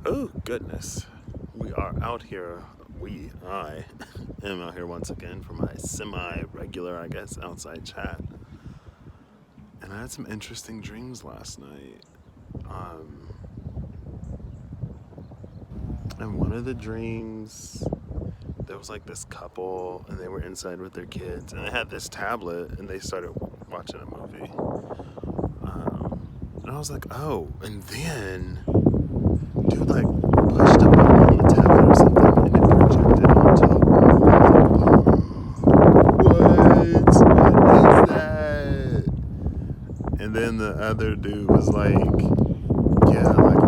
Oh, goodness. We are out here. I am out here once again for my semi-regular, I guess, outside chat. And I had some interesting dreams last night. Um, and one of the dreams, there was like this couple, and they were inside with their kids, and they had this tablet, and they started watching a movie. And I was like, oh, and then dude like pushed a button on the tablet or something and it projected onto the wall. What is that? And then the other dude was like, yeah, like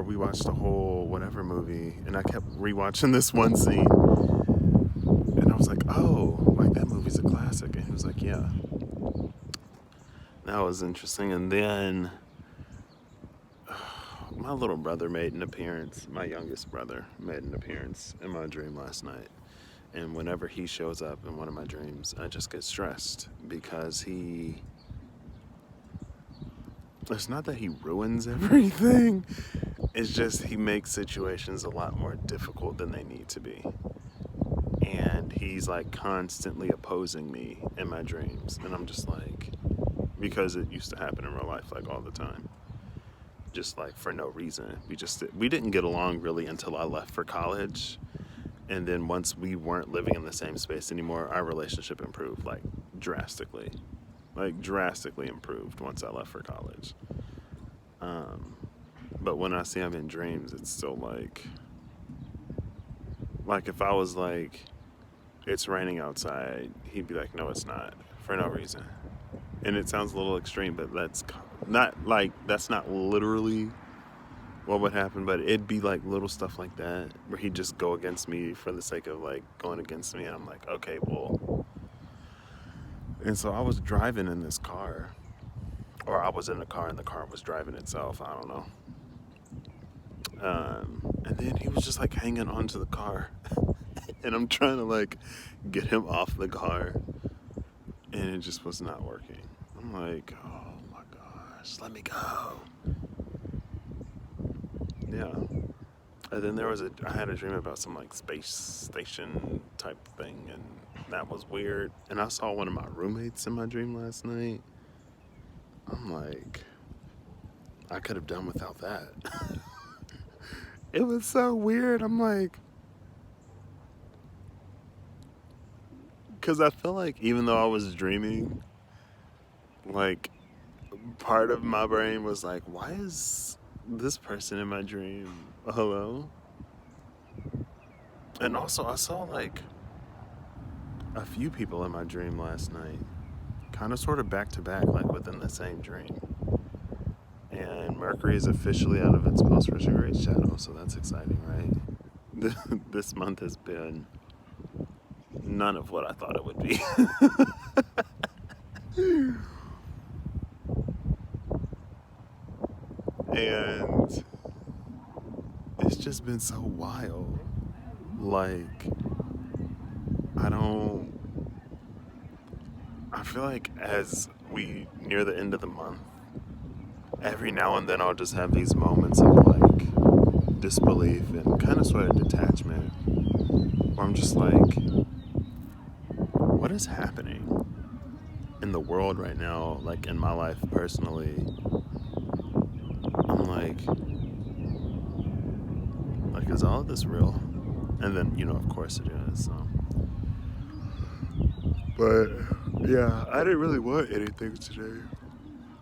we watched the whole whatever movie, and I kept rewatching this one scene, and I was like, oh, like that movie's a classic, and he was like, yeah. That was interesting. And then my little brother made an appearance. My youngest brother made an appearance in my dream last night. And whenever he shows up in one of my dreams, I just get stressed because it's not that he ruins everything. It's just he makes situations a lot more difficult than they need to be. And he's like constantly opposing me in my dreams. And I'm just like, because it used to happen in real life like all the time. Just like for no reason. We didn't get along really until I left for college, and then once we weren't living in the same space anymore, our relationship improved like drastically improved once I left for college. But when I see him in dreams, it's still like if I was like, it's raining outside, he'd be like, no, it's not, for no reason. And it sounds a little extreme, but that's not literally what would happen, but it'd be like little stuff like that where he'd just go against me for the sake of like going against me, and I'm like, okay, well. And so I was driving in this car, or I was in the car and the car was driving itself, I don't know. And then he was just like hanging onto the car and I'm trying to like get him off the car, and it just was not working. I'm like, oh my gosh, let me go. Yeah. And then I had a dream about some like space station type thing, and that was weird. And I saw one of my roommates in my dream last night. I'm like, I could have done without that. It was so weird. I'm like, because I feel like even though I was dreaming, like part of my brain was like, why is this person in my dream? Hello? And also I saw like a few people in my dream last night, kind of sort of back to back, like within the same dream. And Mercury is officially out of its post-retrograde shadow, so that's exciting, right? This month has been none of what I thought it would be. And it's just been so wild. Like, I feel like as we near the end of the month, every now and then I'll just have these moments of like disbelief and kind of sort of detachment where I'm just like, what is happening in the world right now, like in my life personally? I'm like, is all of this real? And then, of course it is. So. But yeah, I didn't really want anything today.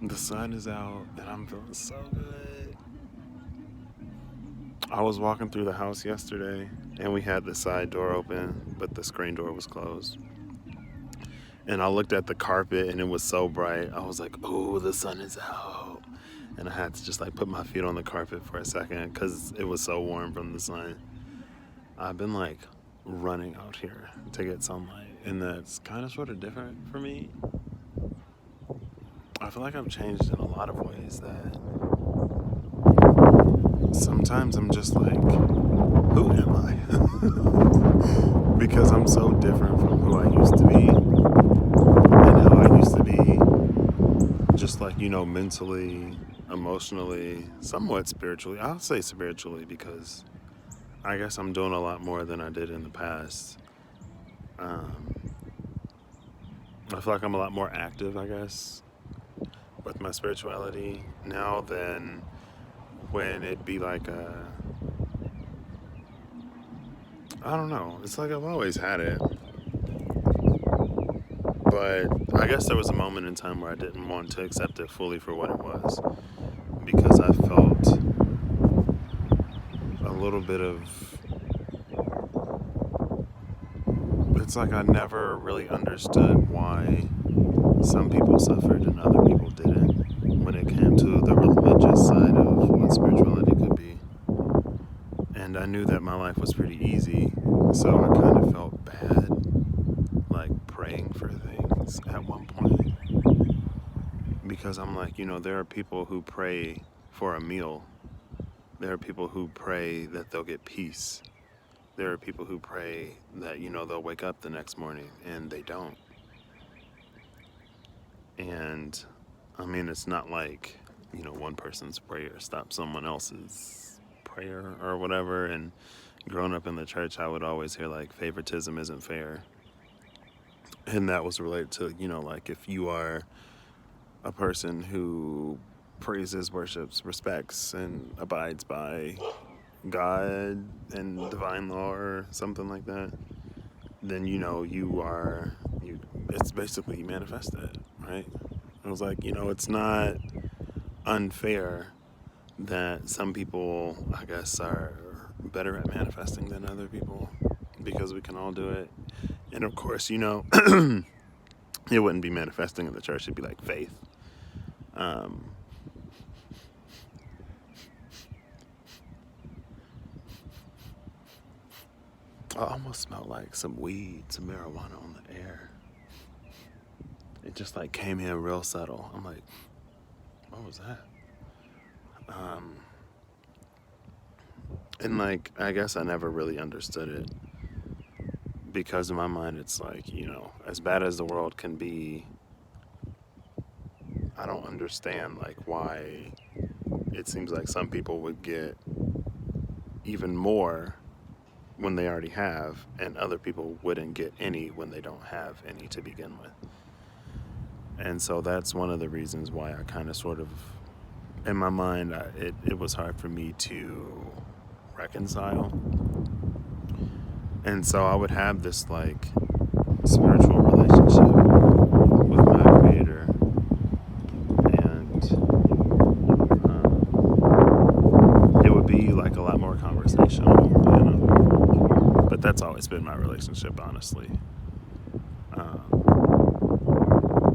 The sun is out and I'm feeling so good. I was walking through the house yesterday and we had the side door open, but the screen door was closed. And I looked at the carpet and it was so bright. I was like, oh, the sun is out. And I had to just like put my feet on the carpet for a second because it was so warm from the sun. I've been like running out here to get sunlight, and that's kind of sort of different for me. I feel like I've changed in a lot of ways that sometimes I'm just like, who am I? Because I'm so different from who I used to be and how I used to be, just like, mentally emotionally, somewhat spiritually. I'll say spiritually because I guess I'm doing a lot more than I did in the past. Um, I feel like I'm a lot more active, I guess, with my spirituality now than when it'd be like I don't know. It's like I've always had it, but I guess there was a moment in time where I didn't want to accept it fully for what it was because I felt a little bit of. It's like I never really understood why some people suffered and other people didn't when it came to the religious side of what spirituality could be. And I knew that my life was pretty easy, so I kind of felt bad, like praying for things at one point. Because I'm like, there are people who pray for a meal. There are people who pray that they'll get peace. There are people who pray that, they'll wake up the next morning and they don't. And I mean, it's not like, one person's prayer stops someone else's prayer or whatever. And growing up in the church, I would always hear like favoritism isn't fair. And that was related to, like if you are a person who praises, worships, respects, and abides by God and divine law or something like that, then it's basically manifested, right? I was like, it's not unfair that some people, I guess, are better at manifesting than other people because we can all do it. And of course, it wouldn't be manifesting in the church, it'd be like faith. I almost smelled like some weed, some marijuana on the air. It just like came in real subtle. I'm like, what was that? And like, I guess I never really understood it because in my mind, it's like, as bad as the world can be, I don't understand like why it seems like some people would get even more when they already have, and other people wouldn't get any when they don't have any to begin with. And so that's one of the reasons why I kind of sort of, in my mind, it was hard for me to reconcile. And so I would have this like spiritual relationship with my creator, and it would be like a lot more conversational, but that's always been my relationship, honestly.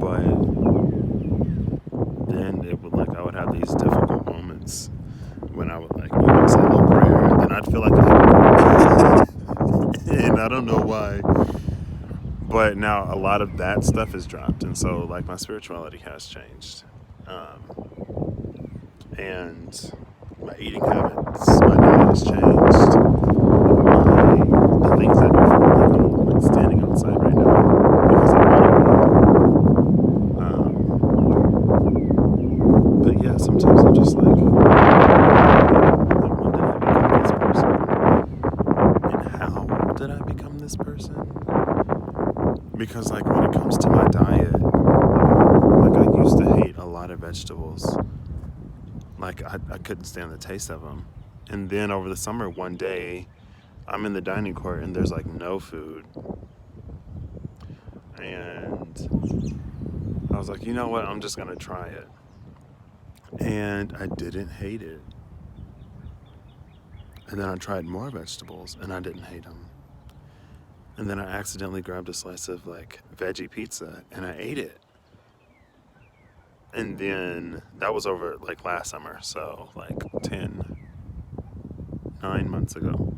But then I would have these difficult moments when I would like, say a little prayer, and then I'd feel like a hypocrite. And I don't know why. But now a lot of that stuff is dropped, and so like my spirituality has changed. And my eating habits, my diet has changed. The things I do for like I'm standing outside right now because I want to. But yeah, sometimes I'm just like, when did I become this person? And how did I become this person? Because like when it comes to my diet, like I used to hate a lot of vegetables. Like I couldn't stand the taste of them. And then over the summer, one day, I'm in the dining court and there's like no food. And I was like, you know what? I'm just going to try it. And I didn't hate it. And then I tried more vegetables and I didn't hate them. And then I accidentally grabbed a slice of like veggie pizza and I ate it. And then that was over like last summer. So like 9 months ago.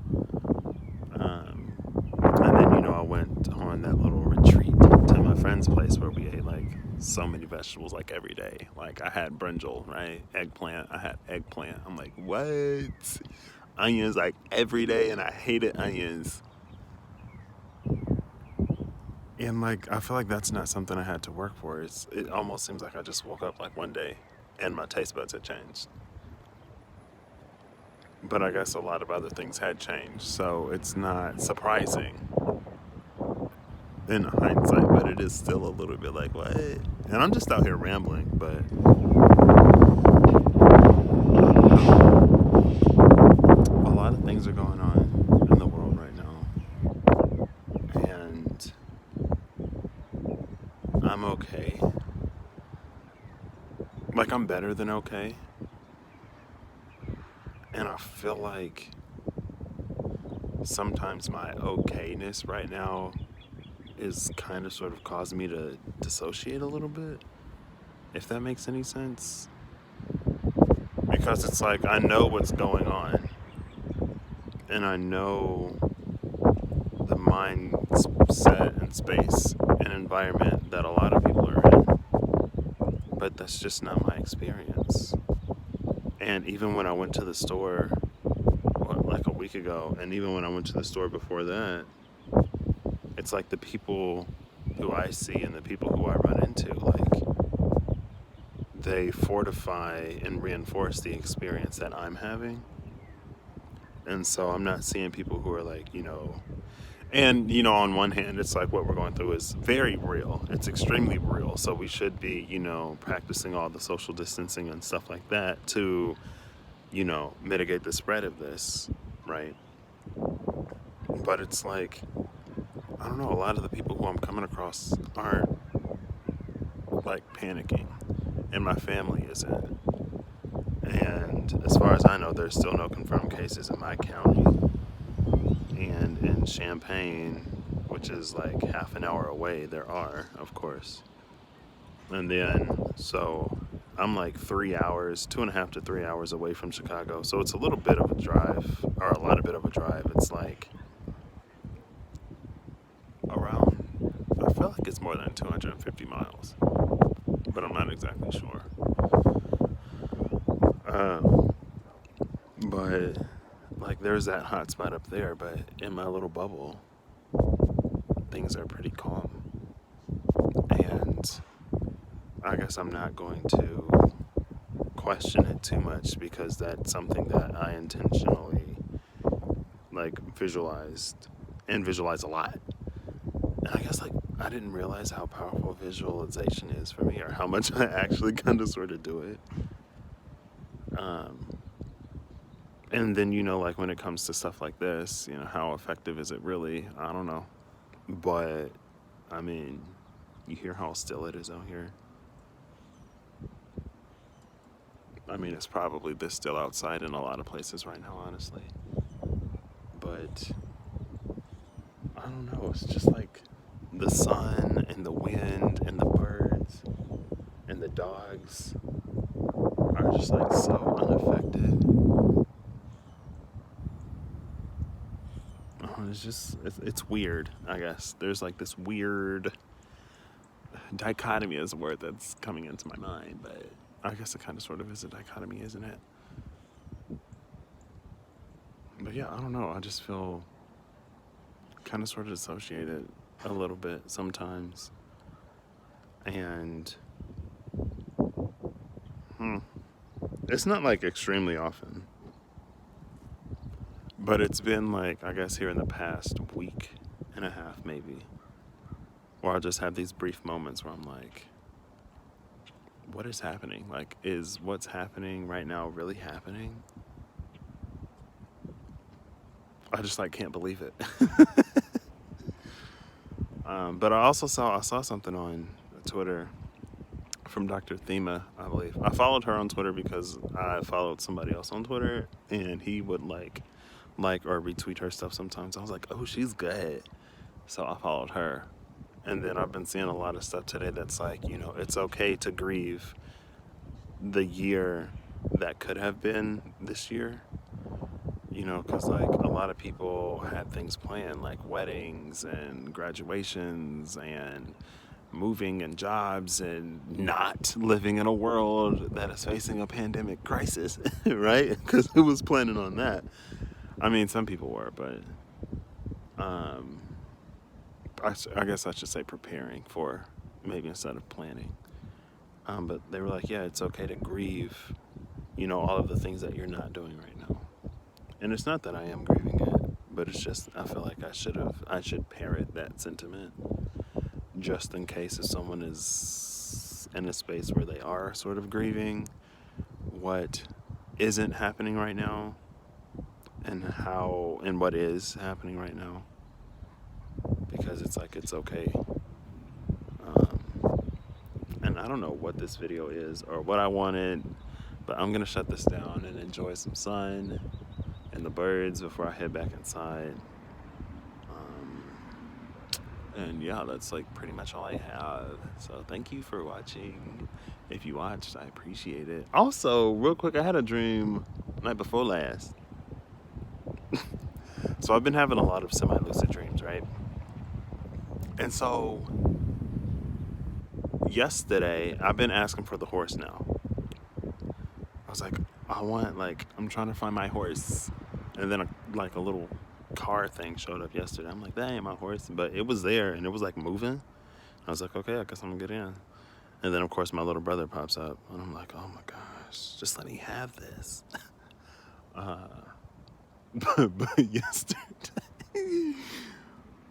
And then, I went on that little retreat to my friend's place where we ate like so many vegetables like every day. Like I had brinjal, right? Eggplant. I had eggplant. I'm like, what? Onions like every day, and I hated onions. And like, I feel like that's not something I had to work for. It almost seems like I just woke up like one day and my taste buds had changed. But I guess a lot of other things had changed, so it's not surprising in hindsight, but it is still a little bit like, what? And I'm just out here rambling, but a lot of things are going on in the world right now, and I'm okay. Like, I'm better than okay, and I feel like sometimes my okayness right now is kind of sort of causing me to dissociate a little bit, if that makes any sense. Because it's like, I know what's going on, and I know the mindset and space and environment that a lot of people are in, but that's just not my experience. And even when I went to the store, like a week ago, and even when I went to the store before that, it's like the people who I see and the people who I run into, like, they fortify and reinforce the experience that I'm having. And so I'm not seeing people who are like, and, on one hand, it's like what we're going through is very real. It's extremely real. So we should be, practicing all the social distancing and stuff like that to, mitigate the spread of this, right? But it's like, I don't know, a lot of the people who I'm coming across aren't, like, panicking. And my family isn't. And as far as I know, there's still no confirmed cases in my county. And in Champaign, which is like half an hour away, there are, of course. And then, so I'm like 3 hours, 2.5 to 3 hours away from Chicago. So it's a little bit of a drive, or a lot of bit of a drive. It's like around, I feel like it's more than 250 miles, but I'm not exactly sure. But like, there's that hot spot up there, but in my little bubble, things are pretty calm. And I guess I'm not going to question it too much, because that's something that I intentionally, like, visualize a lot. And I guess, like, I didn't realize how powerful visualization is for me, or how much I actually kind of sort of do it. And then, like, when it comes to stuff like this, how effective is it really? I don't know. But, I mean, you hear how still it is out here. I mean, it's probably this still outside in a lot of places right now, honestly. But, I don't know, it's just like the sun and the wind and the birds and the dogs are just like so unaffected. It's weird, I guess. There's like this weird dichotomy is a word that's coming into my mind, but I guess it kind of sort of is a dichotomy, isn't it? But yeah, I don't know. I just feel kind of sort of dissociated a little bit sometimes. And it's not like extremely often. But it's been like, I guess, here in the past week and a half, maybe, where I'll just have these brief moments where I'm like, what is happening? Like, is what's happening right now really happening? I just, like, can't believe it. But I also saw something on Twitter from Dr. Thema, I believe. I followed her on Twitter because I followed somebody else on Twitter, and he would like or retweet her stuff sometimes. I was like, oh, she's good. So I followed her. And then I've been seeing a lot of stuff today that's like, it's okay to grieve the year that could have been this year. Because like a lot of people had things planned, like weddings and graduations and moving and jobs, and not living in a world that is facing a pandemic crisis, right? Because who was planning on that? I mean, some people were, but I guess I should say preparing for, maybe instead of planning. But they were like, yeah, it's okay to grieve, all of the things that you're not doing right now. And it's not that I am grieving it, but it's just I feel like I should parrot that sentiment just in case if someone is in a space where they are sort of grieving what isn't happening right now and what is happening right now, because it's like it's okay. And I don't know what this video is or what I wanted, but I'm gonna shut this down and enjoy some sun and the birds before I head back inside. And yeah, that's like pretty much all I have. So thank you for watching. If you watched, I appreciate it. Also, real quick, I had a dream night before last. So I've been having a lot of semi-lucid dreams, right? And so yesterday, I've been asking for the horse now. I was like, I'm trying to find my horse. And then a little car thing showed up yesterday. I'm like, that ain't my horse. But it was there and it was like moving. I was like, okay, I guess I'm gonna get in. And then of course my little brother pops up and I'm like, oh my gosh, just let me have this. But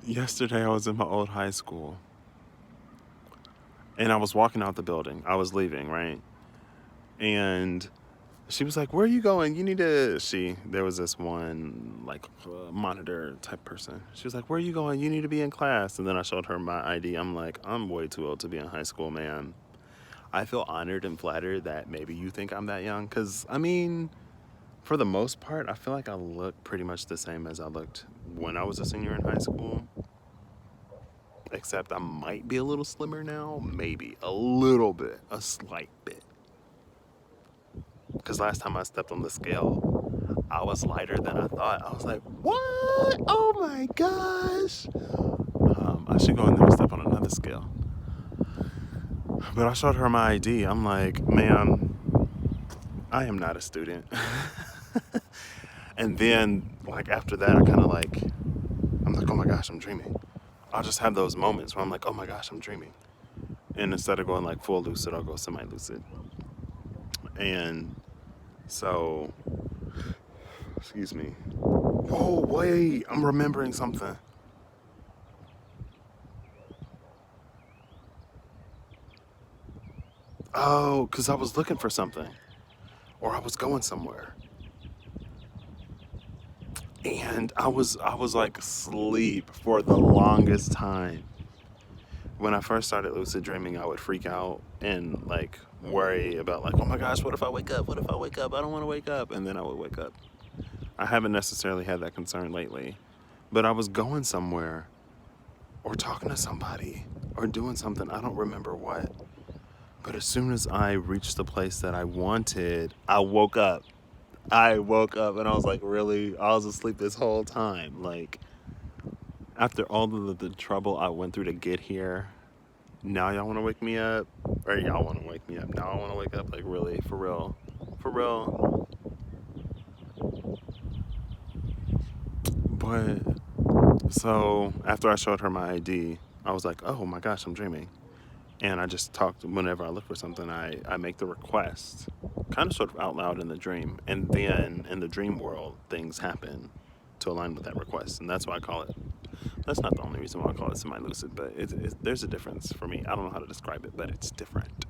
yesterday I was in my old high school and I was walking out the building. I was leaving, right? And she was like, where are you going? You need to, there was this one like monitor type person. She was like, where are you going? You need to be in class. And then I showed her my ID. I'm like, I'm way too old to be in high school, man. I feel honored and flattered that maybe you think I'm that young. Cause I mean, for the most part, I feel like I look pretty much the same as I looked when I was a senior in high school. Except I might be a little slimmer now. Maybe a little bit, a slight bit. Because last time I stepped on the scale, I was lighter than I thought. I was like, what? Oh my gosh. I should go in there and step on another scale. But I showed her my ID. I'm like, ma'am, I am not a student. And then, like, after that, I'm like, oh my gosh, I'm dreaming. I'll just have those moments where I'm like, oh my gosh, I'm dreaming. And instead of going like full lucid, I'll go semi-lucid. And so, excuse me. Oh, wait, I'm remembering something. Oh, because I was looking for something. Or I was going somewhere. And I was like asleep for the longest time. When I first started lucid dreaming, I would freak out and like worry about like, oh my gosh, what if I wake up? What if I wake up? I don't want to wake up. And then I would wake up. I haven't necessarily had that concern lately, but I was going somewhere or talking to somebody or doing something. I don't remember what. But as soon as I reached the place that I wanted, I woke up. I woke up and I was like, really? I was asleep this whole time. Like, after all of the trouble I went through to get here, now y'all want to wake me up? Or y'all want to wake me up? Now I want to wake up? Like, really? For real? For real? But, so, after I showed her my ID, I was like, oh my gosh, I'm dreaming. And I just talked, whenever I look for something, I make the request, kind of sort of out loud in the dream. And then in the dream world, things happen to align with that request. And that's why I call it, that's not the only reason why I call it semi-lucid, but there's a difference for me. I don't know how to describe it, but it's different.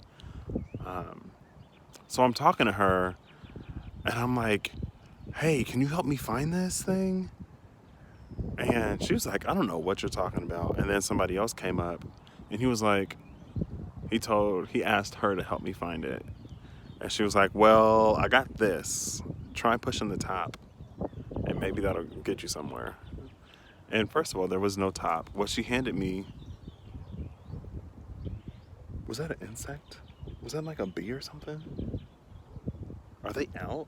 So I'm talking to her, and I'm like, hey, can you help me find this thing? And she was like, I don't know what you're talking about. And then somebody else came up, and he was like, he asked her to help me find it. And she was like, well, I got this. Try pushing the top, and maybe that'll get you somewhere. And first of all, there was no top. What she handed me, was that an insect? Was that like a bee or something? Are they out?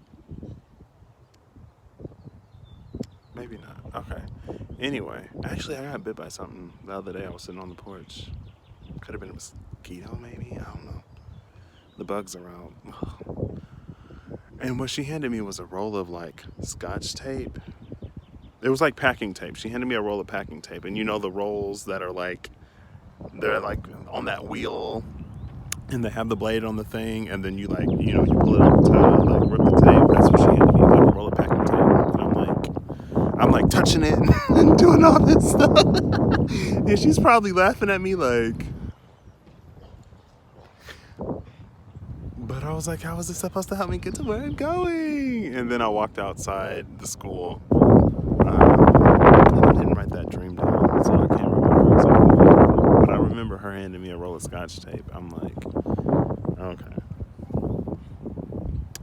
Maybe not. Okay. Anyway, actually, I got bit by something the other day. I was sitting on the porch. Could have been a mosquito, maybe? I don't know. The bugs are out. And what she handed me was a roll of like Scotch tape. It was like packing tape. She handed me a roll of packing tape. And you know the rolls that are like, they're like on that wheel. and they have the blade on the thing, and then you like, you know, you pull it up to like rip the tape. That's what she handed me, like a roll of packing tape. And I'm like touching it and doing all this stuff. And she's probably laughing at me like, but I was like, how is this supposed to help me get to where I'm going? And then I walked outside the school. And I didn't write that dream down, so I can't remember exactly what happened. But I remember her handing me a roll of scotch tape. I'm like, okay.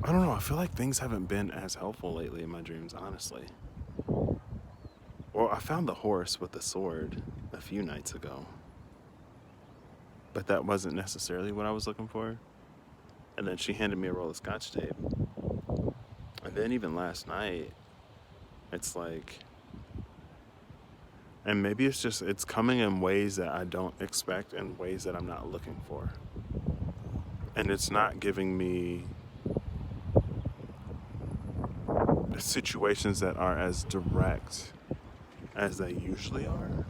I don't know. I feel like things haven't been as helpful lately in my dreams, honestly. Well, I found the horse with the sword a few nights ago, but that wasn't necessarily what I was looking for. And then she handed me a roll of scotch tape. And then even last night, it's like, and maybe it's coming in ways that I don't expect and ways that I'm not looking for. And it's not giving me situations that are as direct as they usually are.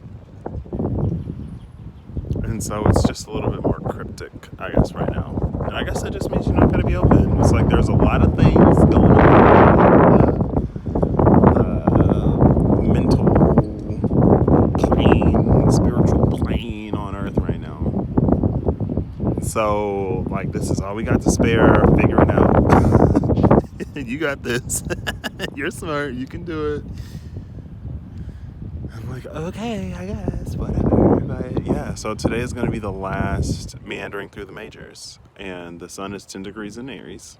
And so it's just a little bit more cryptic, I guess, right now. And I guess that just means you're not going to be open. It's like there's a lot of things going on. Mental plane, spiritual plane on earth right now. So, like, this is all we got to spare, figuring out. You got this. You're smart. You can do it. I'm like, okay, I guess, whatever. But yeah, so today is going to be the last meandering through the majors. And the sun is 10 degrees in Aries.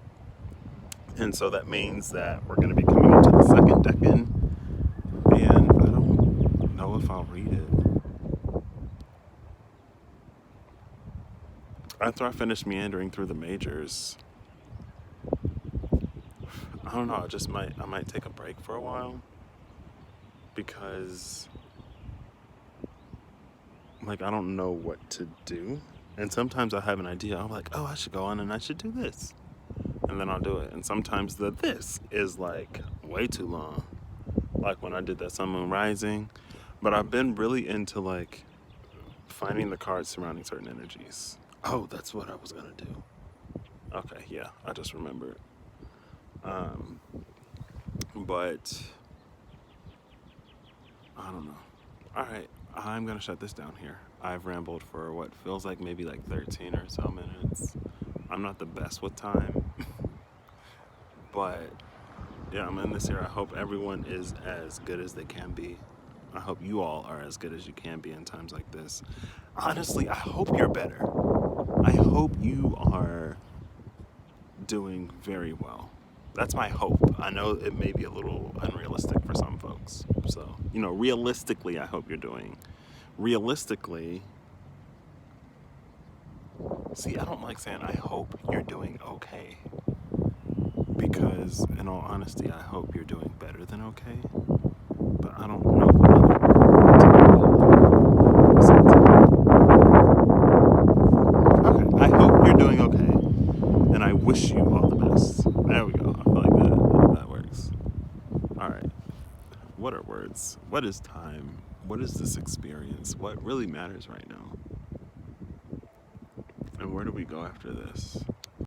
And so that means that we're going to be coming into the second decan. And I don't know if I'll read it. After I finish meandering through the majors, I don't know, I might take a break for a while. Because, like, I don't know what to do. And sometimes I have an idea. I'm like, oh, I should go on and I should do this. And then I'll do it. And sometimes the this is, like, way too long. Like when I did that Sun Moon Rising. But I've been really into, like, finding the cards surrounding certain energies. Oh, that's what I was going to do. Okay, yeah, I just remembered. But I don't know. All right, I'm going to shut this down here. I've rambled for what feels like maybe like 13 or so minutes. I'm not the best with time. But yeah, I'm in this here. I hope everyone is as good as they can be. I hope you all are as good as you can be in times like this. Honestly, I hope you're better. I hope you are doing very well. That's my hope. I know it may be a little unrealistic for some folks. So, you know, realistically, I hope you're doing. Realistically, see, I don't like saying I hope you're doing okay. Because, in all honesty, I hope you're doing better than okay. But I don't know what other okay, I hope you're doing okay. And I wish you all the best. There we go. I feel like that works. Alright. What are words? What is time? What is this experience? What really matters right now? And where do we go after this?